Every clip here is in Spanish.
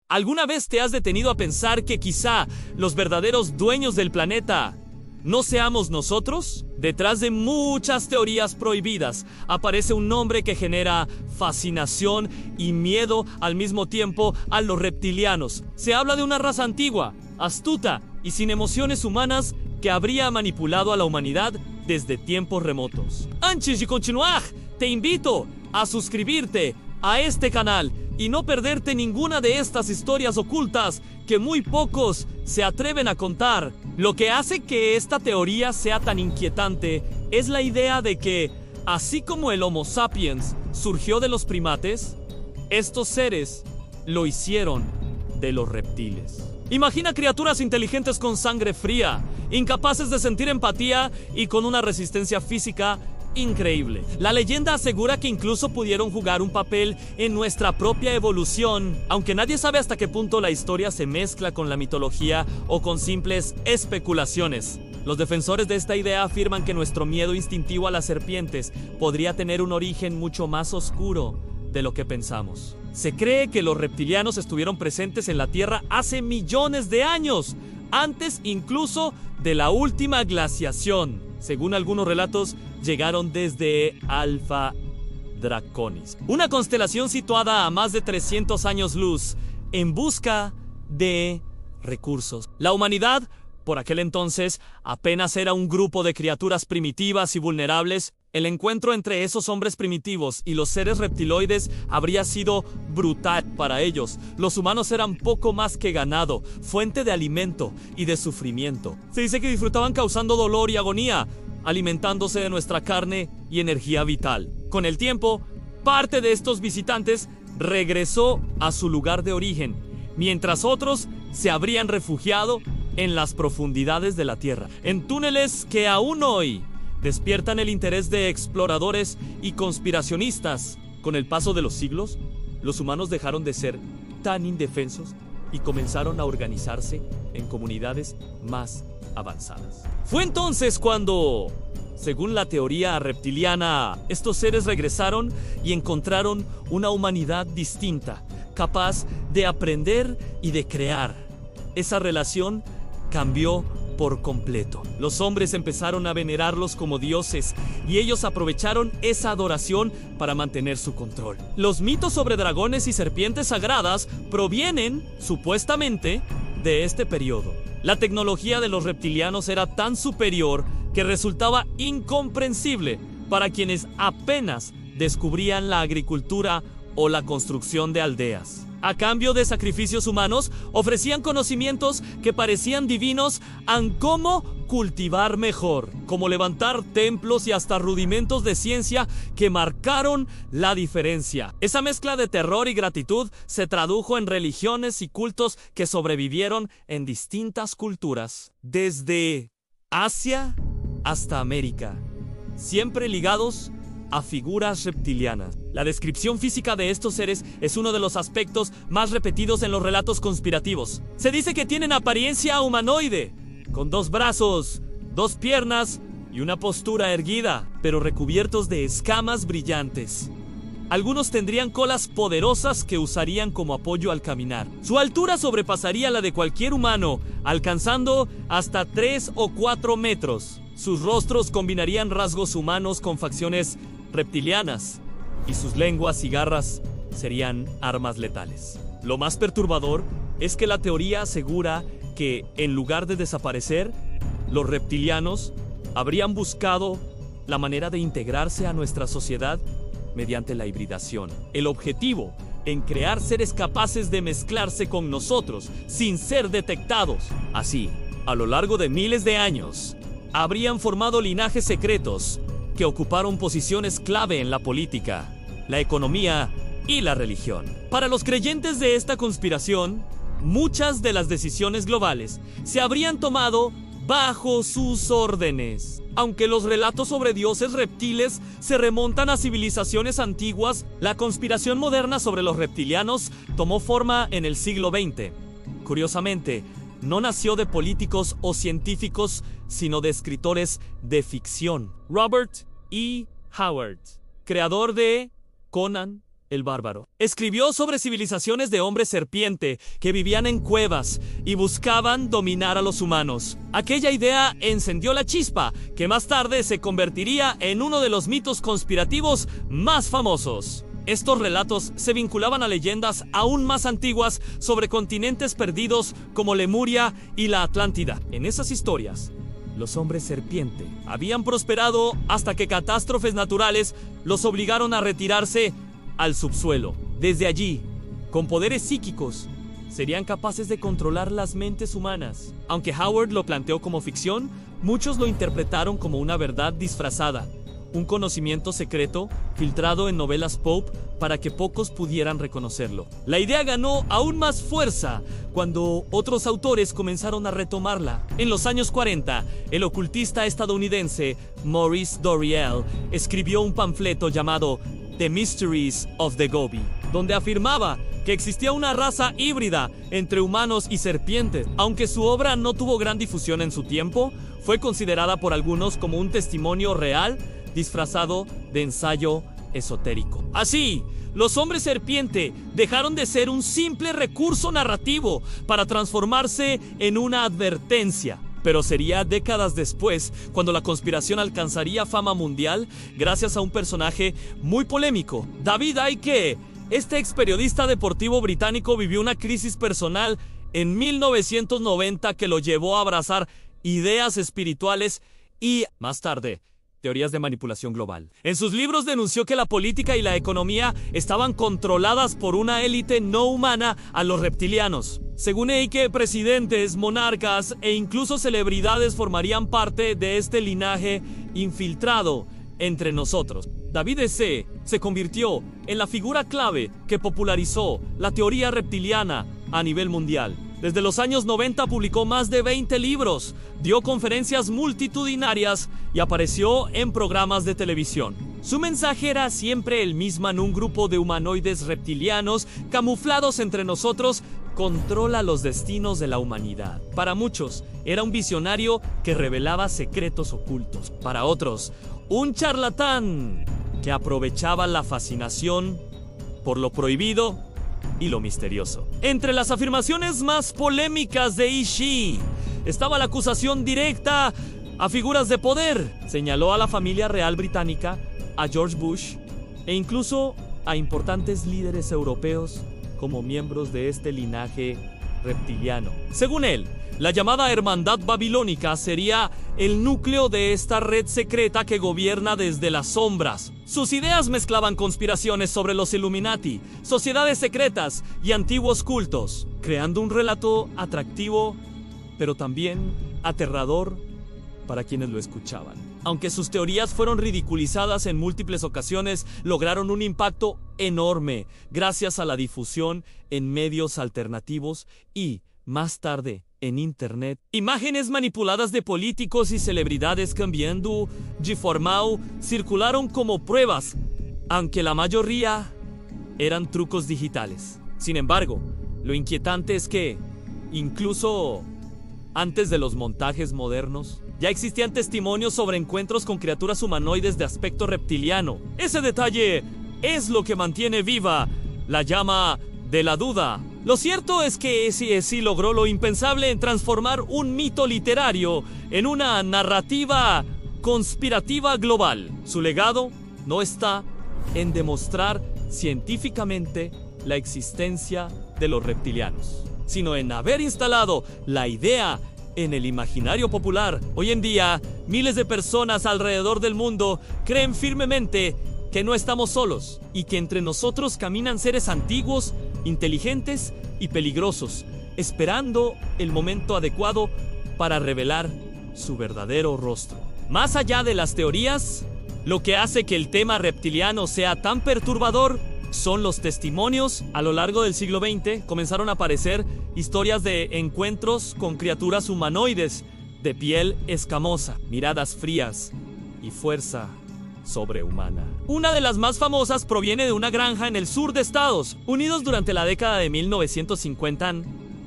¿Alguna vez te has detenido a pensar que quizá los verdaderos dueños del planeta no seamos nosotros? Detrás de muchas teorías prohibidas aparece un nombre que genera fascinación y miedo al mismo tiempo a los reptilianos. Se habla de una raza antigua, astuta y sin emociones humanas que habría manipulado a la humanidad desde tiempos remotos. Antes de continuar, te invito a suscribirte a este canal y no perderte ninguna de estas historias ocultas que muy pocos se atreven a contar. Lo que hace que esta teoría sea tan inquietante es la idea de que, así como el Homo sapiens surgió de los primates, estos seres lo hicieron de los reptiles. Imagina criaturas inteligentes con sangre fría, incapaces de sentir empatía y con una resistencia física increíble. La leyenda asegura que incluso pudieron jugar un papel en nuestra propia evolución, aunque nadie sabe hasta qué punto la historia se mezcla con la mitología o con simples especulaciones. Los defensores de esta idea afirman que nuestro miedo instintivo a las serpientes podría tener un origen mucho más oscuro de lo que pensamos. Se cree que los reptilianos estuvieron presentes en la Tierra hace millones de años, antes incluso de la última glaciación. Según algunos relatos, llegaron desde Alpha Draconis, una constelación situada a más de 300 años luz, en busca de recursos. La humanidad, por aquel entonces, apenas era un grupo de criaturas primitivas y vulnerables. El encuentro entre esos hombres primitivos y los seres reptiloides habría sido brutal para ellos. Los humanos eran poco más que ganado, fuente de alimento y de sufrimiento. Se dice que disfrutaban causando dolor y agonía, alimentándose de nuestra carne y energía vital. Con el tiempo, parte de estos visitantes regresó a su lugar de origen, mientras otros se habrían refugiado en las profundidades de la Tierra, en túneles que aún hoy despiertan el interés de exploradores y conspiracionistas. Con el paso de los siglos, los humanos dejaron de ser tan indefensos y comenzaron a organizarse en comunidades más avanzadas. Fue entonces cuando, según la teoría reptiliana, estos seres regresaron y encontraron una humanidad distinta, capaz de aprender y de crear. Esa relación cambió por completo. Los hombres empezaron a venerarlos como dioses y ellos aprovecharon esa adoración para mantener su control. Los mitos sobre dragones y serpientes sagradas provienen, supuestamente, de este periodo. La tecnología de los reptilianos era tan superior que resultaba incomprensible para quienes apenas descubrían la agricultura o la construcción de aldeas. A cambio de sacrificios humanos, ofrecían conocimientos que parecían divinos en cómo cultivar mejor, cómo levantar templos y hasta rudimentos de ciencia que marcaron la diferencia. Esa mezcla de terror y gratitud se tradujo en religiones y cultos que sobrevivieron en distintas culturas, desde Asia hasta América, siempre ligados a figuras reptilianas. La descripción física de estos seres es uno de los aspectos más repetidos en los relatos conspirativos. Se dice que tienen apariencia humanoide, con 2 brazos, 2 piernas y una postura erguida, pero recubiertos de escamas brillantes. Algunos tendrían colas poderosas que usarían como apoyo al caminar. Su altura sobrepasaría la de cualquier humano, alcanzando hasta 3 o 4 metros. Sus rostros combinarían rasgos humanos con facciones reptilianas, y sus lenguas y garras serían armas letales. Lo más perturbador es que la teoría asegura que, en lugar de desaparecer, los reptilianos habrían buscado la manera de integrarse a nuestra sociedad mediante la hibridación. El objetivo en crear seres capaces de mezclarse con nosotros sin ser detectados. Así, a lo largo de miles de años, habrían formado linajes secretos que ocuparon posiciones clave en la política, la economía y la religión. Para los creyentes de esta conspiración, muchas de las decisiones globales se habrían tomado bajo sus órdenes. Aunque los relatos sobre dioses reptiles se remontan a civilizaciones antiguas, la conspiración moderna sobre los reptilianos tomó forma en el siglo XX. Curiosamente, no nació de políticos o científicos, sino de escritores de ficción. Robert E. Howard, creador de Conan el bárbaro. Escribió sobre civilizaciones de hombres serpiente que vivían en cuevas y buscaban dominar a los humanos. Aquella idea encendió la chispa que más tarde se convertiría en uno de los mitos conspirativos más famosos. Estos relatos se vinculaban a leyendas aún más antiguas sobre continentes perdidos como Lemuria y la Atlántida. En esas historias, los hombres serpiente habían prosperado hasta que catástrofes naturales los obligaron a retirarse al subsuelo. Desde allí, con poderes psíquicos, serían capaces de controlar las mentes humanas. Aunque Howard lo planteó como ficción, muchos lo interpretaron como una verdad disfrazada, un conocimiento secreto filtrado en novelas pulp para que pocos pudieran reconocerlo. La idea ganó aún más fuerza cuando otros autores comenzaron a retomarla. En los años 40, el ocultista estadounidense Maurice Doreal escribió un panfleto llamado The Mysteries of the Gobi, donde afirmaba que existía una raza híbrida entre humanos y serpientes. Aunque su obra no tuvo gran difusión en su tiempo, fue considerada por algunos como un testimonio real disfrazado de ensayo esotérico. Así, los hombres serpiente dejaron de ser un simple recurso narrativo para transformarse en una advertencia. Pero sería décadas después cuando la conspiración alcanzaría fama mundial gracias a un personaje muy polémico, David Icke. Este ex periodista deportivo británico vivió una crisis personal en 1990 que lo llevó a abrazar ideas espirituales y, más tarde, teorías de manipulación global. En sus libros denunció que la política y la economía estaban controladas por una élite no humana a los reptilianos. Según Icke, presidentes, monarcas e incluso celebridades formarían parte de este linaje infiltrado entre nosotros. David Icke se convirtió en la figura clave que popularizó la teoría reptiliana a nivel mundial. Desde los años 90 publicó más de 20 libros, dio conferencias multitudinarias y apareció en programas de televisión. Su mensaje era siempre el mismo: en un grupo de humanoides reptilianos camuflados entre nosotros controla los destinos de la humanidad. Para muchos, era un visionario que revelaba secretos ocultos. Para otros, un charlatán que aprovechaba la fascinación por lo prohibido y lo misterioso. Entre las afirmaciones más polémicas de Icke estaba la acusación directa a figuras de poder. Señaló a la familia real británica, a George Bush e incluso a importantes líderes europeos como miembros de este linaje reptiliano. Según él, la llamada Hermandad Babilónica sería el núcleo de esta red secreta que gobierna desde las sombras. Sus ideas mezclaban conspiraciones sobre los Illuminati, sociedades secretas y antiguos cultos, creando un relato atractivo, pero también aterrador para quienes lo escuchaban. Aunque sus teorías fueron ridiculizadas en múltiples ocasiones, lograron un impacto enorme gracias a la difusión en medios alternativos y, más tarde, en internet. Imágenes manipuladas de políticos y celebridades cambiando de forma circularon como pruebas, aunque la mayoría eran trucos digitales. Sin embargo, lo inquietante es que, incluso antes de los montajes modernos, ya existían testimonios sobre encuentros con criaturas humanoides de aspecto reptiliano. Ese detalle es lo que mantiene viva la llama de la duda. Lo cierto es que sí logró lo impensable en transformar un mito literario en una narrativa conspirativa global. Su legado no está en demostrar científicamente la existencia de los reptilianos, sino en haber instalado la idea en el imaginario popular. Hoy en día, miles de personas alrededor del mundo creen firmemente que no estamos solos y que entre nosotros caminan seres antiguos, inteligentes y peligrosos, esperando el momento adecuado para revelar su verdadero rostro. Más allá de las teorías, lo que hace que el tema reptiliano sea tan perturbador son los testimonios. A lo largo del siglo XX comenzaron a aparecer historias de encuentros con criaturas humanoides de piel escamosa, miradas frías y fuerza sobrehumana. Una de las más famosas proviene de una granja en el sur de Estados Unidos durante la década de 1950.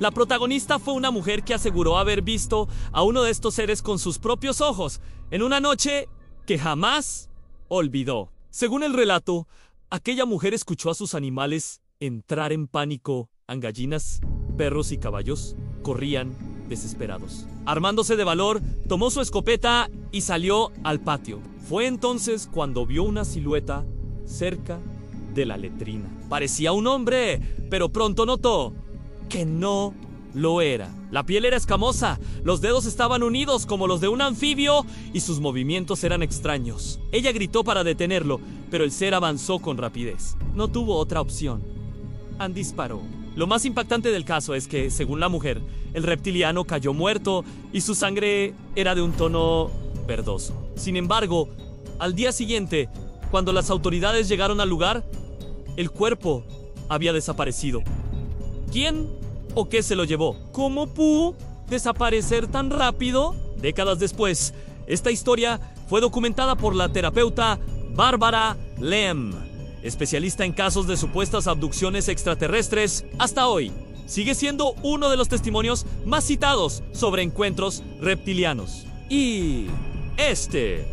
La protagonista fue una mujer que aseguró haber visto a uno de estos seres con sus propios ojos en una noche que jamás olvidó. Según el relato, aquella mujer escuchó a sus animales entrar en pánico. Gallinas, perros y caballos corrían desesperados. Armándose de valor, tomó su escopeta y salió al patio. Fue entonces cuando vio una silueta cerca de la letrina. Parecía un hombre, pero pronto notó que no lo era. La piel era escamosa, los dedos estaban unidos como los de un anfibio y sus movimientos eran extraños. Ella gritó para detenerlo, pero el ser avanzó con rapidez. No tuvo otra opción. Disparó. Lo más impactante del caso es que, según la mujer, el reptiliano cayó muerto y su sangre era de un tono verdoso. Sin embargo, al día siguiente, cuando las autoridades llegaron al lugar, el cuerpo había desaparecido. ¿Quién o qué se lo llevó? ¿Cómo pudo desaparecer tan rápido? Décadas después, esta historia fue documentada por la terapeuta Barbara Lem, especialista en casos de supuestas abducciones extraterrestres. Hasta hoy, sigue siendo uno de los testimonios más citados sobre encuentros reptilianos. Y este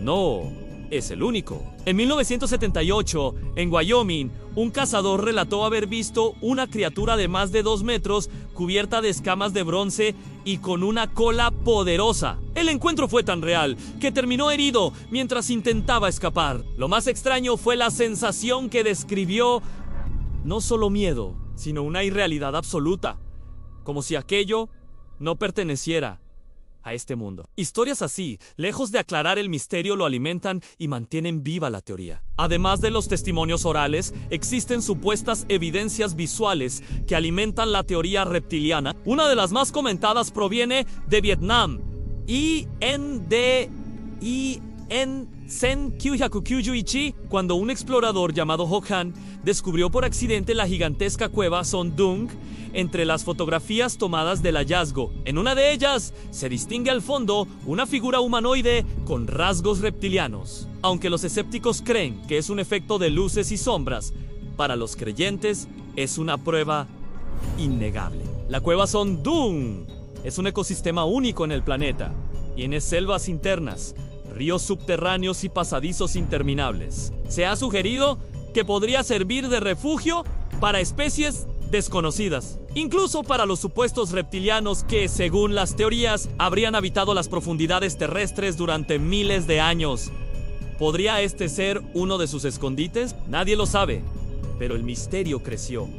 no es el único. En 1978, en Wyoming, un cazador relató haber visto una criatura de más de 2 metros cubierta de escamas de bronce y con una cola poderosa. El encuentro fue tan real que terminó herido mientras intentaba escapar. Lo más extraño fue la sensación que describió: no solo miedo, sino una irrealidad absoluta, como si aquello no perteneciera a este mundo. Historias así, lejos de aclarar el misterio, lo alimentan y mantienen viva la teoría. Además de los testimonios orales, existen supuestas evidencias visuales que alimentan la teoría reptiliana. Una de las más comentadas proviene de Vietnam. En Sen-991, cuando un explorador llamado Ho Han descubrió por accidente la gigantesca cueva Son Dung. Entre las fotografías tomadas del hallazgo, en una de ellas se distingue al fondo una figura humanoide con rasgos reptilianos. Aunque los escépticos creen que es un efecto de luces y sombras, para los creyentes es una prueba innegable. La cueva Son Dung es un ecosistema único en el planeta. Tiene selvas internas, ríos subterráneos y pasadizos interminables. Se ha sugerido que podría servir de refugio para especies desconocidas, incluso para los supuestos reptilianos que, según las teorías, habrían habitado las profundidades terrestres durante miles de años. ¿Podría este ser uno de sus escondites? Nadie lo sabe, pero el misterio creció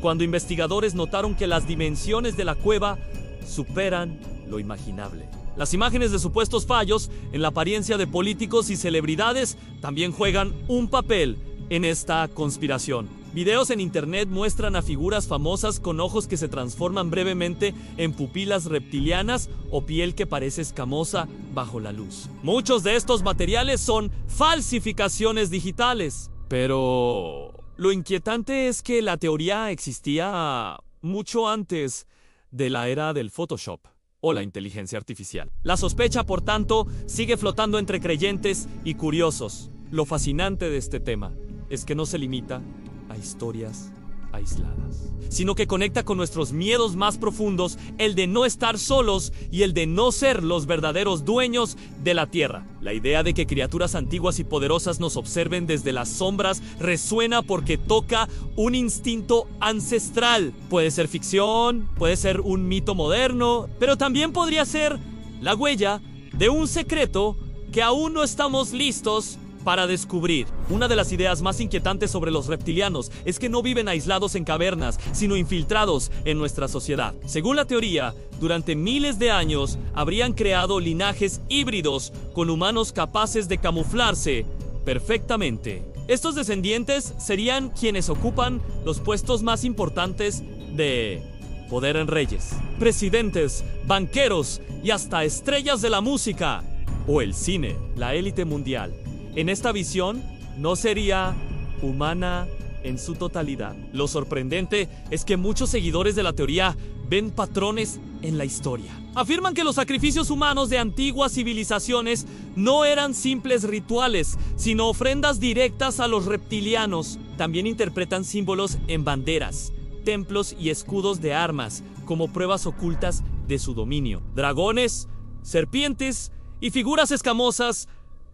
cuando investigadores notaron que las dimensiones de la cueva superan lo imaginable. Las imágenes de supuestos fallos en la apariencia de políticos y celebridades también juegan un papel en esta conspiración. Videos en internet muestran a figuras famosas con ojos que se transforman brevemente en pupilas reptilianas o piel que parece escamosa bajo la luz. Muchos de estos materiales son falsificaciones digitales. Pero lo inquietante es que la teoría existía mucho antes de la era del Photoshop o la inteligencia artificial. La sospecha, por tanto, sigue flotando entre creyentes y curiosos. Lo fascinante de este tema es que no se limita a historias aisladas, sino que conecta con nuestros miedos más profundos, el de no estar solos y el de no ser los verdaderos dueños de la tierra. La idea de que criaturas antiguas y poderosas nos observen desde las sombras resuena porque toca un instinto ancestral. Puede ser ficción, puede ser un mito moderno, pero también podría ser la huella de un secreto que aún no estamos listos para descubrir. Una de las ideas más inquietantes sobre los reptilianos es que no viven aislados en cavernas, sino infiltrados en nuestra sociedad. Según la teoría, durante miles de años habrían creado linajes híbridos con humanos capaces de camuflarse perfectamente. Estos descendientes serían quienes ocupan los puestos más importantes de poder en reyes, presidentes, banqueros y hasta estrellas de la música o el cine, la élite mundial. En esta visión, no sería humana en su totalidad. Lo sorprendente es que muchos seguidores de la teoría ven patrones en la historia. Afirman que los sacrificios humanos de antiguas civilizaciones no eran simples rituales, sino ofrendas directas a los reptilianos. También interpretan símbolos en banderas, templos y escudos de armas como pruebas ocultas de su dominio. Dragones, serpientes y figuras escamosas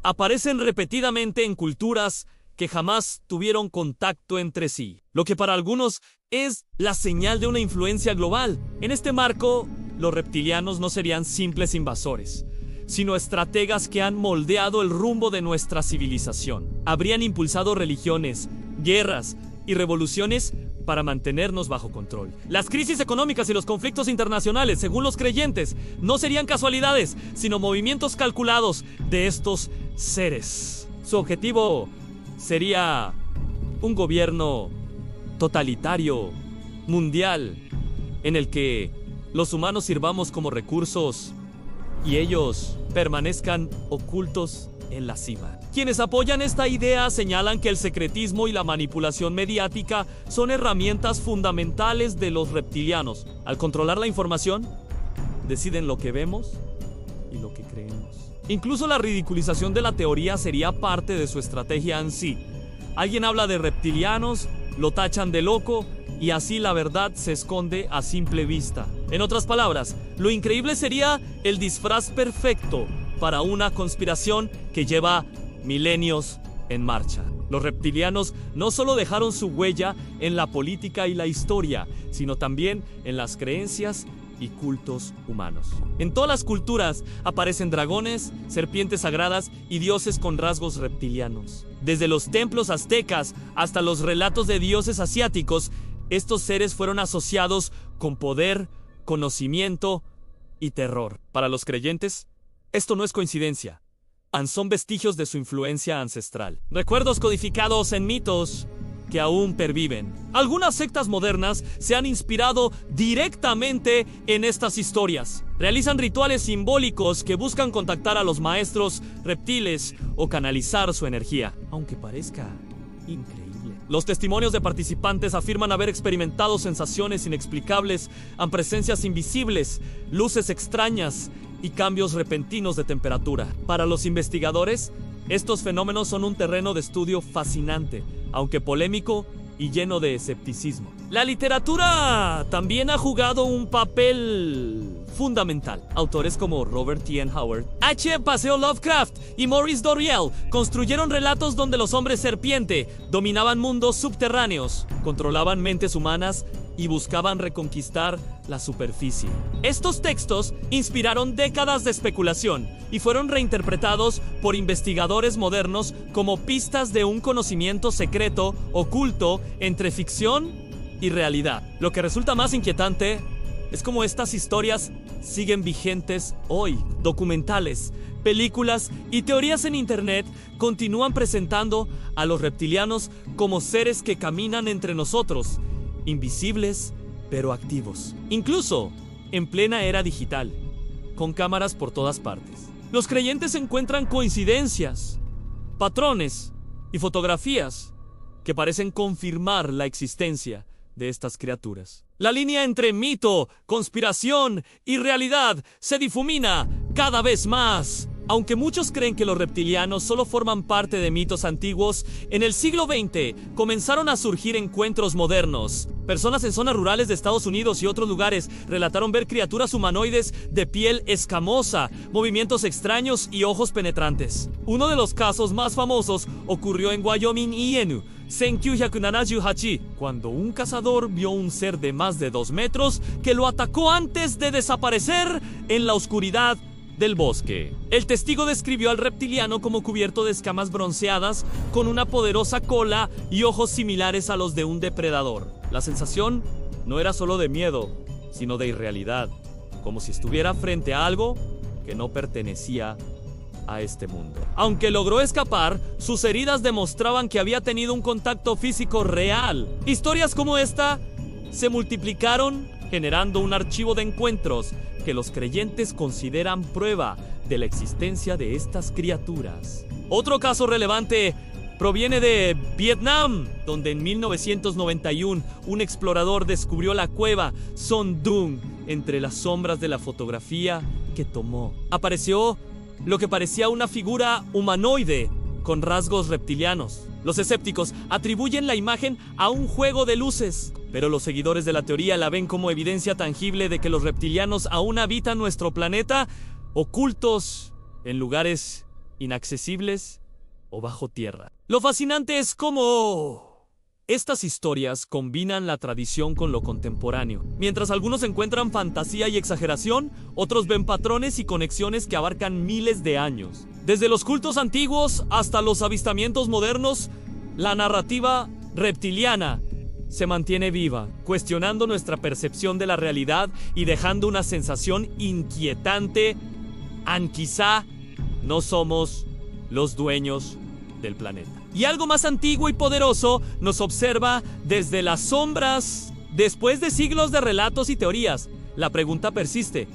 aparecen repetidamente en culturas que jamás tuvieron contacto entre sí, lo que para algunos es la señal de una influencia global. En este marco, los reptilianos no serían simples invasores, sino estrategas que han moldeado el rumbo de nuestra civilización. Habrían impulsado religiones, guerras y revoluciones para mantenernos bajo control. Las crisis económicas y los conflictos internacionales, según los creyentes, no serían casualidades, sino movimientos calculados de estos seres. Su objetivo sería un gobierno totalitario, mundial, en el que los humanos sirvamos como recursos y ellos permanezcan ocultos en la cima. Quienes apoyan esta idea señalan que el secretismo y la manipulación mediática son herramientas fundamentales de los reptilianos. Al controlar la información, deciden lo que vemos y lo que creemos. Incluso la ridiculización de la teoría sería parte de su estrategia en sí. Alguien habla de reptilianos, lo tachan de loco y así la verdad se esconde a simple vista. En otras palabras, lo increíble sería el disfraz perfecto para una conspiración que lleva milenios en marcha. Los reptilianos no solo dejaron su huella en la política y la historia, sino también en las creencias y cultos humanos. En todas las culturas aparecen dragones, serpientes sagradas y dioses con rasgos reptilianos. Desde los templos aztecas hasta los relatos de dioses asiáticos, estos seres fueron asociados con poder, conocimiento y terror. Para los creyentes, esto no es coincidencia. Son vestigios de su influencia ancestral. Recuerdos codificados en mitos que aún perviven. Algunas sectas modernas se han inspirado directamente en estas historias. Realizan rituales simbólicos que buscan contactar a los maestros reptiles o canalizar su energía, aunque parezca increíble. Los testimonios de participantes afirman haber experimentado sensaciones inexplicables, presencias invisibles, luces extrañas y cambios repentinos de temperatura. Para los investigadores, estos fenómenos son un terreno de estudio fascinante, aunque polémico y lleno de escepticismo. La literatura también ha jugado un papel fundamental. Autores como Robert T. Howard, H. Paseo Lovecraft y Maurice Doreal construyeron relatos donde los hombres serpiente dominaban mundos subterráneos, controlaban mentes humanas y buscaban reconquistar la superficie. Estos textos inspiraron décadas de especulación y fueron reinterpretados por investigadores modernos como pistas de un conocimiento secreto oculto entre ficción y realidad. Lo que resulta más inquietante es cómo estas historias siguen vigentes hoy. Documentales, películas y teorías en internet continúan presentando a los reptilianos como seres que caminan entre nosotros, invisibles pero activos, incluso en plena era digital, con cámaras por todas partes. Los creyentes encuentran coincidencias, patrones y fotografías que parecen confirmar la existencia de estas criaturas. La línea entre mito, conspiración y realidad se difumina cada vez más. Aunque muchos creen que los reptilianos solo forman parte de mitos antiguos, en el siglo XX comenzaron a surgir encuentros modernos. Personas en zonas rurales de Estados Unidos y otros lugares relataron ver criaturas humanoides de piel escamosa, movimientos extraños y ojos penetrantes. Uno de los casos más famosos ocurrió en Wyoming y en 1978, cuando un cazador vio un ser de más de 2 metros que lo atacó antes de desaparecer en la oscuridad del bosque. El testigo describió al reptiliano como cubierto de escamas bronceadas, con una poderosa cola y ojos similares a los de un depredador. La sensación no era solo de miedo, sino de irrealidad, como si estuviera frente a algo que no pertenecía a este mundo. Aunque logró escapar, sus heridas demostraban que había tenido un contacto físico real. Historias como esta se multiplicaron, generando un archivo de encuentros que los creyentes consideran prueba de la existencia de estas criaturas. Otro caso relevante proviene de Vietnam, donde en 1991 un explorador descubrió la cueva Son Dung entre las sombras de la fotografía que tomó. Apareció lo que parecía una figura humanoide con rasgos reptilianos. Los escépticos atribuyen la imagen a un juego de luces, pero los seguidores de la teoría la ven como evidencia tangible de que los reptilianos aún habitan nuestro planeta, ocultos en lugares inaccesibles o bajo tierra. Lo fascinante es cómo estas historias combinan la tradición con lo contemporáneo. Mientras algunos encuentran fantasía y exageración, otros ven patrones y conexiones que abarcan miles de años. Desde los cultos antiguos hasta los avistamientos modernos, la narrativa reptiliana se mantiene viva, cuestionando nuestra percepción de la realidad y dejando una sensación inquietante. Quizá no somos los dueños del planeta. Y algo más antiguo y poderoso nos observa desde las sombras. Después de siglos de relatos y teorías, la pregunta persiste: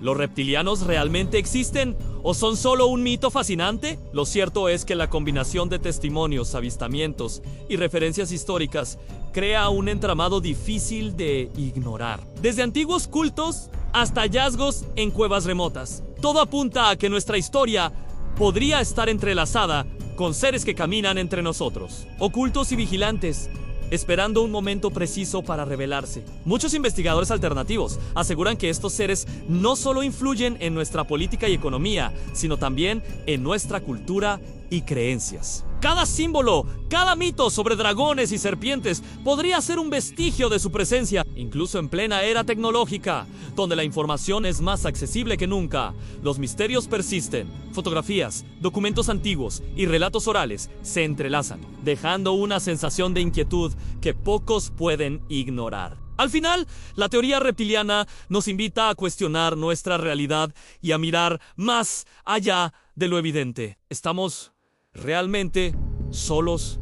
¿los reptilianos realmente existen o son solo un mito fascinante? Lo cierto es que la combinación de testimonios, avistamientos y referencias históricas crea un entramado difícil de ignorar. Desde antiguos cultos hasta hallazgos en cuevas remotas, todo apunta a que nuestra historia podría estar entrelazada con seres que caminan entre nosotros, ocultos y vigilantes, esperando un momento preciso para revelarse. Muchos investigadores alternativos aseguran que estos seres no solo influyen en nuestra política y economía, sino también en nuestra cultura y creencias. Cada símbolo, cada mito sobre dragones y serpientes podría ser un vestigio de su presencia, incluso en plena era tecnológica, donde la información es más accesible que nunca. Los misterios persisten. Fotografías, documentos antiguos y relatos orales se entrelazan, dejando una sensación de inquietud que pocos pueden ignorar. Al final, la teoría reptiliana nos invita a cuestionar nuestra realidad y a mirar más allá de lo evidente. ¿Estamos realmente solos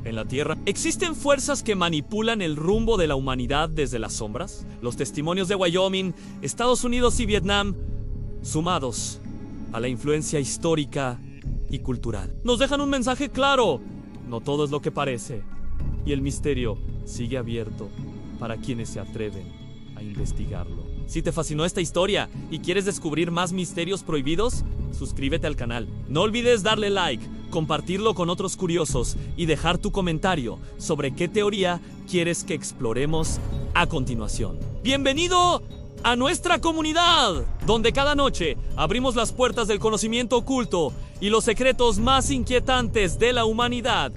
en la Tierra? ¿Existen fuerzas que manipulan el rumbo de la humanidad desde las sombras? Los testimonios de Wyoming, Estados Unidos y Vietnam, sumados a la influencia histórica y cultural, nos dejan un mensaje claro: no todo es lo que parece, y el misterio sigue abierto para quienes se atreven a investigarlo. Si te fascinó esta historia y quieres descubrir más misterios prohibidos, suscríbete al canal. No olvides darle like, compartirlo con otros curiosos y dejar tu comentario sobre qué teoría quieres que exploremos a continuación. ¡Bienvenido a nuestra comunidad! Donde cada noche abrimos las puertas del conocimiento oculto y los secretos más inquietantes de la humanidad.